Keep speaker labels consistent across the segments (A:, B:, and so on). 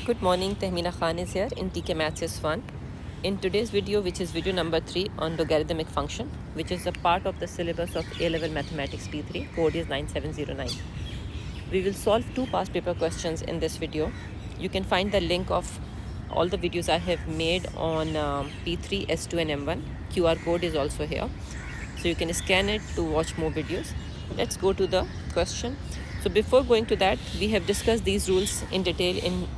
A: Good morning, Tehmina Khan is here in TK Maths is Fun. In today's video, which is video number 3 on logarithmic function, which is a part of the syllabus of A-Level Mathematics P3, code is 9709. We will solve two past paper questions in this video. You can find the link of all the videos I have made on P3, S2 and M1. QR code is also here. So you can scan it to watch more videos. Let's go to the question. So before going to that, we have discussed these rules in detail in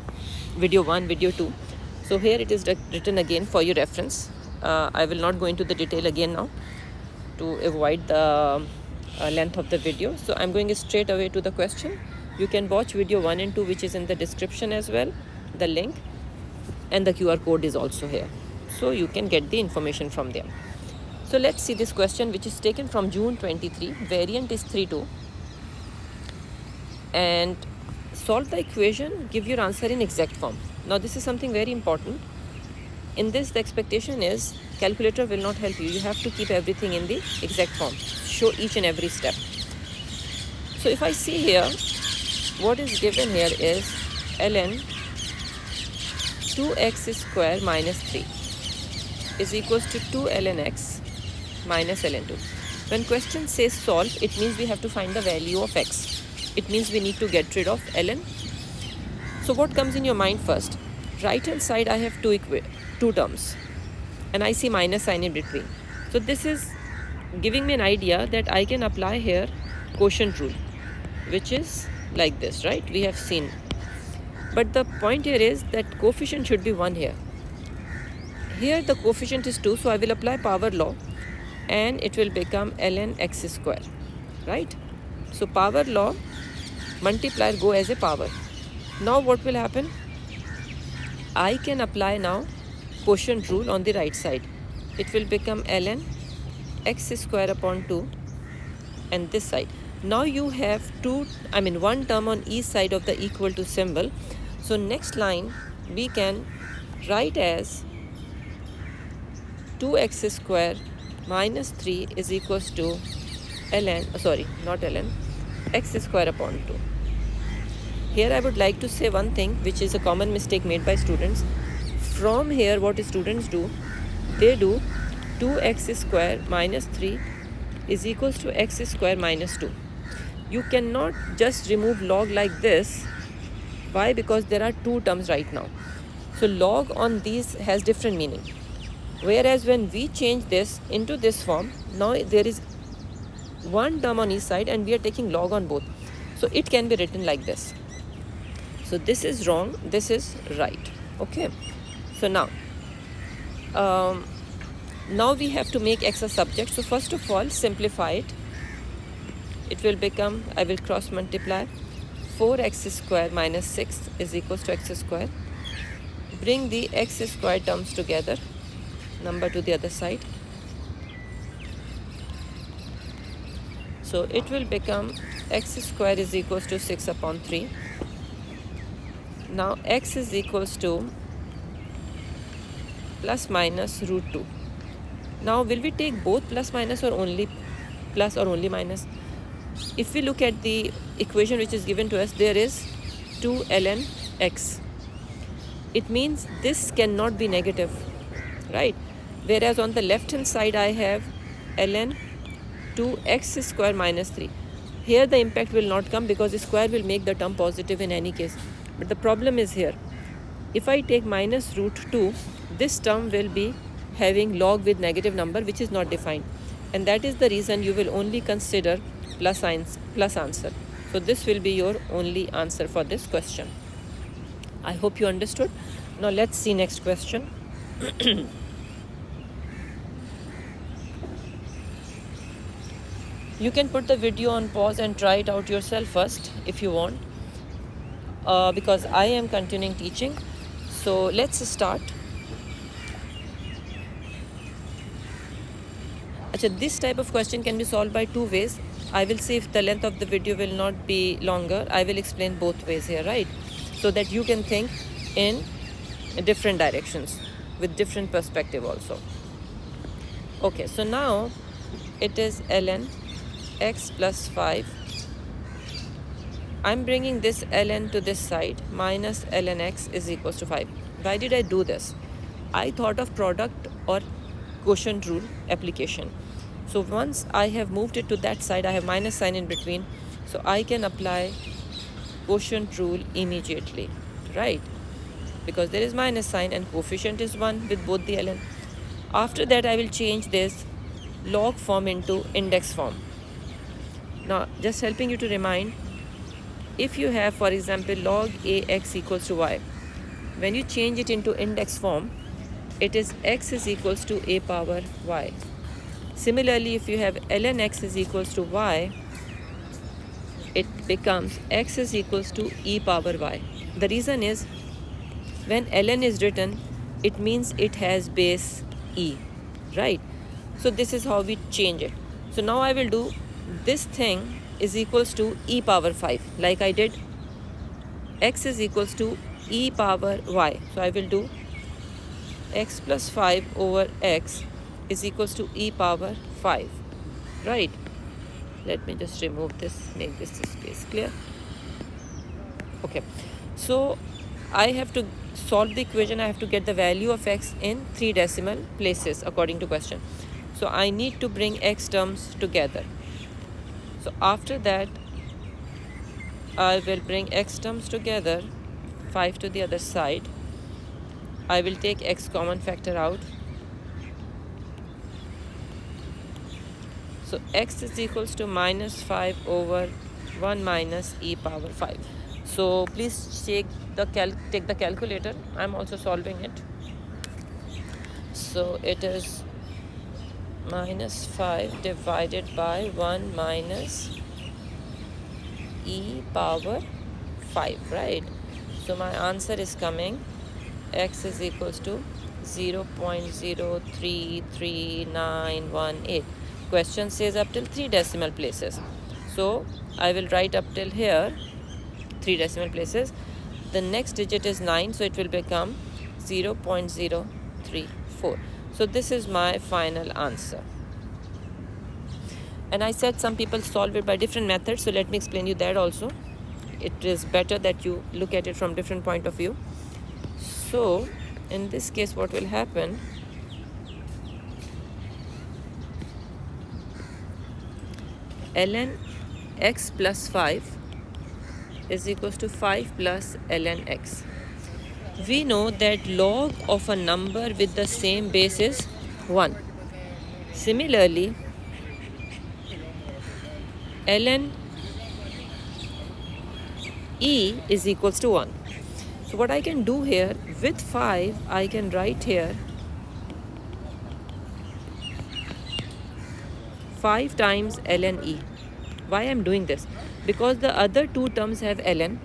A: video 1, video 2. So here it is written again for your reference. I will not go into the detail again now to avoid the length of the video. So I'm going straight away to the question. You can watch video 1 and 2, which is in the description as well, the link, and the QR code is also here. So you can get the information from there. So let's see this question, which is taken from June 23. Variant is 3-2. And solve the equation, give your answer in exact form. Now this is something very important. In this, the expectation is calculator will not help you. You have to keep everything in the exact form. Show each and every step. So if I see here, what is given here is ln 2x square minus 3 is equals to 2 ln x minus ln 2. When question says solve, it means we have to find the value of x. It means we need to get rid of ln. So what comes in your mind first? Right hand side I have two terms and I see minus sign in between. So this is giving me an idea that I can apply here quotient rule, which is like this, right? We have seen. But the point here is that coefficient should be 1 here. Here the coefficient is 2, so I will apply power law and it will become ln x square, right? So power law, multiplier go as a power. Now what will happen? I can apply now quotient rule on the right side. It will become ln x square upon 2 and this side. Now you have one term on each side of the equal to symbol. So next line we can write as 2x square minus 3 is equals to x square upon 2. Here I would like to say one thing, which is a common mistake made by students. From here, what students do, they do 2x square minus 3 is equals to x square minus 2. You cannot just remove log like this. Why? Because there are two terms right now. So log on these has different meaning. Whereas when we change this into this form, now there is one term on each side and we are taking log on both. So it can be written like this. So this is wrong, this is right. Okay. So now we have to make x a subject. So first of all, simplify it. It will become, I will cross multiply 4x square minus 6 is equals to x square. Bring the x square terms together, number to the other side. So it will become x square is equals to 6 upon 3. Now x is equals to plus minus root 2. Now will we take both plus minus or only plus or only minus? If we look at the equation which is given to us, there is 2 ln x. It means this cannot be negative, right? Whereas on the left hand side I have ln 2x square minus 3. Here the impact will not come because the square will make the term positive in any case. But the problem is here. If I take minus root 2, this term will be having log with negative number, which is not defined. And that is the reason you will only consider plus answer. So this will be your only answer for this question. I hope you understood. Now let's see next question. You can put the video on pause and try it out yourself first if you want, because I am continuing teaching. So let's start. This type of question can be solved by two ways. I will see if the length of the video will not be longer. I will explain both ways here, right? So that you can think in different directions with different perspective also. Okay, so now it is ln x plus 5 I'm bringing this ln to this side, minus ln x is equals to 5. Why did I do this? I thought of product or quotient rule application. So once I have moved it to that side, I have minus sign in between, so I can apply quotient rule immediately, right? Because there is minus sign and coefficient is 1 with both the ln. After that, I will change this log form into index form. Now, just helping you to remind, if you have, for example, log ax equals to y, when you change it into index form, it is x is equals to a power y. Similarly, if you have ln x is equals to y, it becomes x is equals to e power y. The reason is, when ln is written, it means it has base e, right? So this is how we change it. So now I will do this thing is equals to e power 5, like I did x is equals to e power y. So I will do x plus 5 over x is equals to e power 5, right? Let me just remove this, make this space clear. Okay, so I have to solve the equation. I have to get the value of x in 3 decimal places according to question. So I need to bring x terms together. So after that, I will bring x terms together, 5 to the other side. I will take x common factor out. So x is equals to minus 5 over 1 minus e power 5. So please take the calculator. I'm also solving it. So it is minus 5 divided by 1 minus e power 5, right? So my answer is coming, x is equals to 0.033918. Question says up till 3 decimal places. So I will write up till here 3 decimal places. The next digit is 9, so it will become 0.034. So this is my final answer. And I said some people solve it by different methods, so let me explain you that also. It is better that you look at it from different point of view. So in this case, what will happen, ln x plus 5 is equals to 5 plus ln x. We know that log of a number with the same base is 1. Similarly, ln e is equals to 1. So what I can do here, with 5, I can write here 5 times ln e. Why I am doing this? Because the other two terms have ln.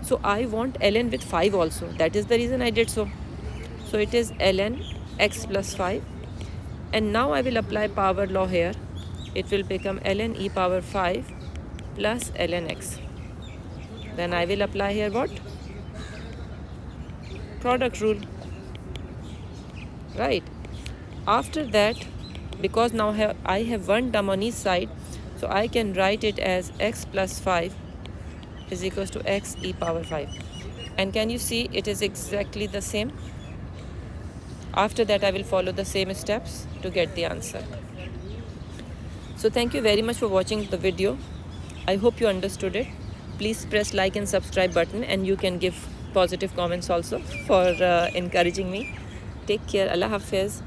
A: So I want ln with 5 also. That is the reason I did so. So it is ln x plus 5. And now I will apply power law here. It will become ln e power 5 plus ln x. Then I will apply here what? Product rule. Right. After that, because now I have one term on each side, so I can write it as x plus 5 is equals to x e power 5. And can you see it is exactly the same? After that, I will follow the same steps to get the answer. So thank you very much for watching the video. I hope you understood it. Please press like and subscribe button, and you can give positive comments also for encouraging me. Take care. Allah Hafiz.